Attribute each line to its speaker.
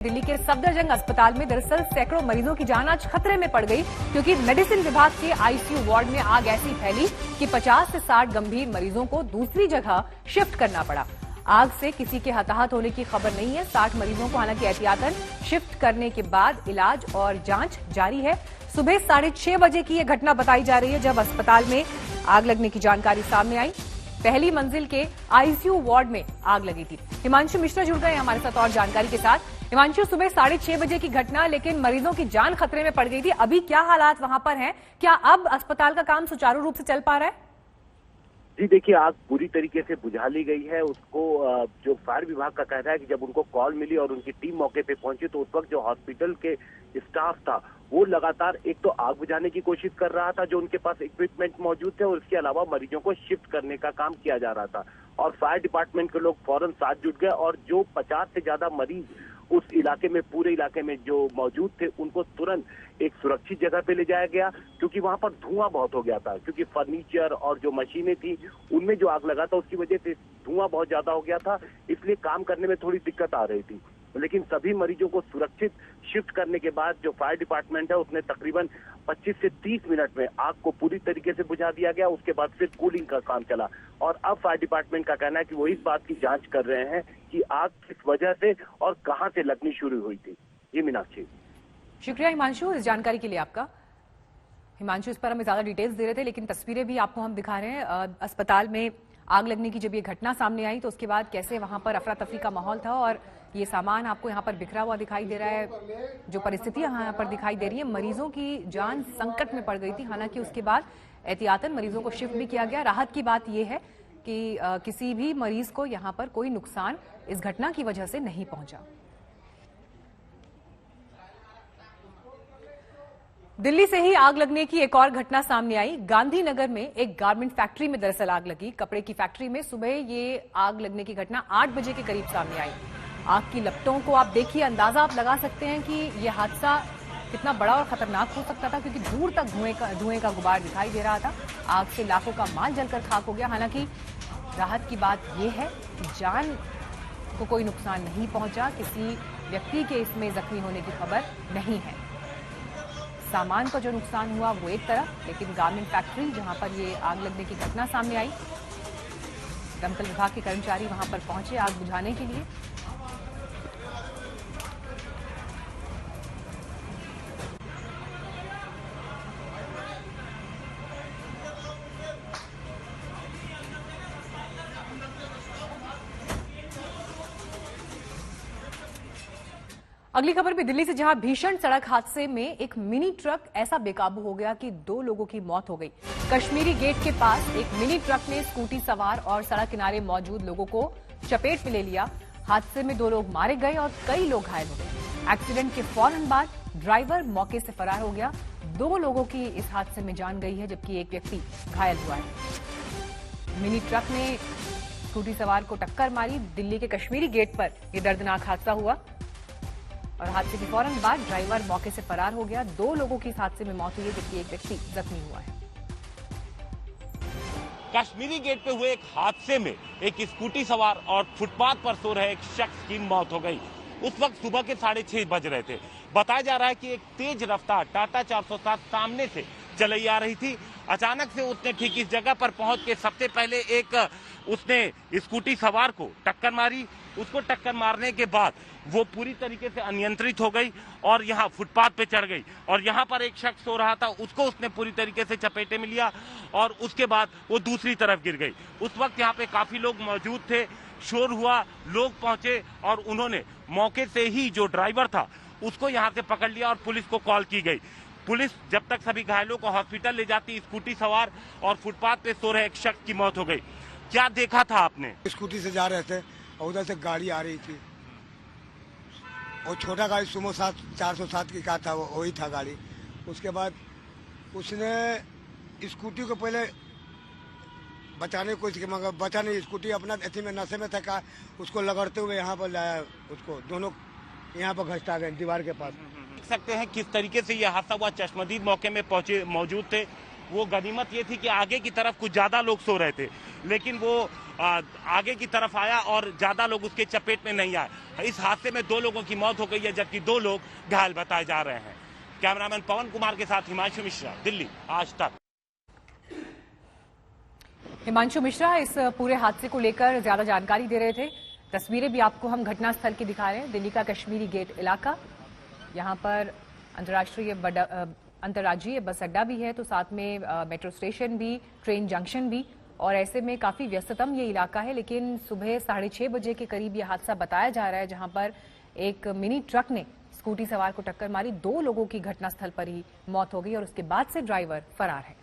Speaker 1: दिल्ली के सफदरजंग अस्पताल में दरअसल सैकड़ों मरीजों की जान आज खतरे में पड़ गई क्योंकि मेडिसिन विभाग के आईसीयू वार्ड में आग ऐसी फैली कि 50 से 60 गंभीर मरीजों को दूसरी जगह शिफ्ट करना पड़ा। आग से किसी के हताहत होने की खबर नहीं है। 60 मरीजों को हालांकि एहतियातन शिफ्ट करने के बाद इलाज और जांच जारी है। सुबह 6:30 बजे की यह घटना बताई जा रही है जब अस्पताल में आग लगने की जानकारी सामने आई। पहली मंजिल के आईसीयू वार्ड में आग लगी थी। हिमांशु मिश्रा जुड़ गए हमारे साथ और जानकारी के साथ। हिमांशु, सुबह 6:30 बजे की घटना, लेकिन मरीजों की जान खतरे में पड़ गई थी। अभी क्या हालात वहां पर हैं? क्या अब अस्पताल का काम सुचारू रूप से चल पा रहा है?
Speaker 2: जी देखिए, आग पूरी तरीके से बुझा ली गई है। उसको जो फायर विभाग का कहना है कि जब उनको कॉल मिली और उनकी टीम मौके पे पहुंची तो उस वक्त जो हॉस्पिटल के स्टाफ था वो लगातार एक तो आग बुझाने की कोशिश कर रहा था, जो उनके पास इक्विपमेंट मौजूद थे, और इसके अलावा मरीजों को शिफ्ट करने का काम किया जा रहा था। और फायर डिपार्टमेंट के लोग फौरन साथ जुट गए और जो 50 से ज्यादा मरीज उस इलाके में, पूरे इलाके में जो मौजूद थे, उनको तुरंत एक सुरक्षित जगह पे ले जाया गया क्योंकि वहां पर धुआं बहुत हो गया था। क्योंकि फर्नीचर और जो मशीनें थी उनमें जो आग लगा था उसकी वजह से धुआं बहुत ज्यादा हो गया था, इसलिए काम करने में थोड़ी दिक्कत आ रही थी। लेकिन सभी मरीजों को सुरक्षित शिफ्ट करने के बाद जो फायर डिपार्टमेंट है उसने तकरीबन 25 से 30 मिनट में आग को पूरी तरीके से बुझा दिया गया। उसके बाद फिर कूलिंग का काम चला और अब फायर डिपार्टमेंट का कहना है कि वो इस बात की जांच कर रहे हैं कि आग किस वजह से और कहां से लगनी शुरू हुई थी। जी मीनाक्षी।
Speaker 1: शुक्रिया हिमांशु इस जानकारी के लिए आपका। हिमांशु इस पर हमें ज्यादा डिटेल्स दे रहे थे, लेकिन तस्वीरें भी आपको हम दिखा रहे हैं। अस्पताल में आग लगने की जब ये घटना सामने आई तो उसके बाद कैसे वहां पर अफरा तफरी का माहौल था और ये सामान आपको यहाँ पर बिखरा हुआ दिखाई दे रहा है। जो परिस्थितियां यहाँ पर दिखाई दे रही है, मरीजों की जान संकट में पड़ गई थी। हालांकि उसके बाद एहतियातन मरीजों को शिफ्ट भी किया गया। राहत की बात यह है कि किसी भी मरीज को यहाँ पर कोई नुकसान इस घटना की वजह से नहीं पहुंचा। दिल्ली से ही आग लगने की एक और घटना सामने आई। गांधीनगर में एक गारमेंट फैक्ट्री में दरअसल आग लगी। कपड़े की फैक्ट्री में सुबह ये आग लगने की घटना 8 बजे के करीब सामने आई। आग की लपटों को आप देखिए, अंदाजा आप लगा सकते हैं कि यह हादसा कितना बड़ा और खतरनाक हो सकता था, क्योंकि दूर तक धुएं का गुबार दिखाई दे रहा था। आग से लाखों का माल जलकर खाक हो गया। हालांकि राहत की बात यह है कि जान को कोई नुकसान नहीं पहुंचा। किसी व्यक्ति के इसमें जख्मी होने की खबर नहीं है। सामान का जो नुकसान हुआ वो एक तरफ, लेकिन गारमेंट फैक्ट्री जहां पर ये आग लगने की घटना सामने आई, दमकल विभाग के कर्मचारी वहां पर पहुंचे आग बुझाने के लिए। अगली खबर भी दिल्ली से, जहां भीषण सड़क हादसे में एक मिनी ट्रक ऐसा बेकाबू हो गया कि 2 लोगों की मौत हो गई। कश्मीरी गेट के पास एक मिनी ट्रक ने स्कूटी सवार और सड़क किनारे मौजूद लोगों को चपेट में ले लिया। हादसे में 2 लोग मारे गए और कई लोग घायल हो गए। एक्सीडेंट के फौरन बाद ड्राइवर मौके से फरार हो गया। 2 लोगों की इस हादसे में जान गई है, जबकि एक व्यक्ति घायल हुआ है। मिनी ट्रक ने स्कूटी सवार को टक्कर मारी। दिल्ली के कश्मीरी गेट पर यह दर्दनाक हादसा हुआ और हादसे के फौरन बाद ड्राइवर मौके से फरार हो गया। 2 लोगों की इस हादसे में मौत हुई है, जबकि एक व्यक्ति जख्मी हुआ है।
Speaker 3: कश्मीरी गेट पे हुए एक हादसे में एक स्कूटी सवार और फुटपाथ पर सो रहे एक शख्स की मौत हो गई। उस वक्त सुबह के 6:30 बज रहे थे। बताया जा रहा है कि एक तेज रफ्तार टाटा 407 सामने से चली आ रही थी। अचानक से उसने ठीक इस जगह पर पहुंच के सबसे पहले उसने स्कूटी सवार को टक्कर मारी। उसको टक्कर मारने के बाद वो पूरी तरीके से अनियंत्रित हो गई और यहाँ फुटपाथ पे चढ़ गई और यहाँ पर एक शख्स सो रहा था, उसको उसने पूरी तरीके से चपेटे में लिया और उसके बाद वो दूसरी तरफ गिर गई। उस वक्त यहाँ पे काफी लोग मौजूद थे। शोर हुआ, लोग पहुंचे और उन्होंने मौके से ही जो ड्राइवर था उसको यहाँ से पकड़ लिया और पुलिस को कॉल की गई। पुलिस जब तक सभी घायलों को हॉस्पिटल ले जाती, स्कूटी सवार और फुटपाथ पे सो रहे एक शख्स की मौत हो गई। क्या देखा था आपने?
Speaker 4: स्कूटी से जा रहे थे और उधर से गाड़ी आ रही थी और छोटा गाड़ी सुमो 407 की का था, वही था गाड़ी। उसके बाद उसने स्कूटी को पहले बचाने की कोशिश की, मगर बचा नहीं। स्कूटी अपना ऐसे में नशे में था का, उसको लगड़ते हुए यहाँ पर लाया। उसको दोनों यहाँ पर घसटा गए दीवार के पास।
Speaker 3: देख सकते हैं किस तरीके से यह हादसा हुआ। चश्मदीद मौके में पहुंचे मौजूद थे। वो गनीमत ये थी कि आगे की तरफ कुछ ज्यादा लोग सो रहे थे, लेकिन वो आगे की तरफ आया और ज्यादा लोग उसके चपेट में नहीं आए। इस हादसे में 2 लोगों की मौत हो गई है, जबकि 2 लोग घायल बताए जा रहे हैं। कैमरामैन पवन कुमार के साथ हिमांशु मिश्रा, दिल्ली, आज तक।
Speaker 1: हिमांशु मिश्रा इस पूरे हादसे को लेकर ज्यादा जानकारी दे रहे थे। तस्वीरें भी आपको हम घटनास्थल की दिखा रहे हैं। दिल्ली का कश्मीरी गेट इलाका, यहाँ पर अंतर्राज्यीय बस अड्डा भी है, तो साथ में मेट्रो स्टेशन भी, ट्रेन जंक्शन भी, और ऐसे में काफी व्यस्ततम ये इलाका है। लेकिन सुबह 6:30 बजे के करीब ये हादसा बताया जा रहा है, जहां पर एक मिनी ट्रक ने स्कूटी सवार को टक्कर मारी। 2 लोगों की घटनास्थल पर ही मौत हो गई और उसके बाद से ड्राइवर फरार है।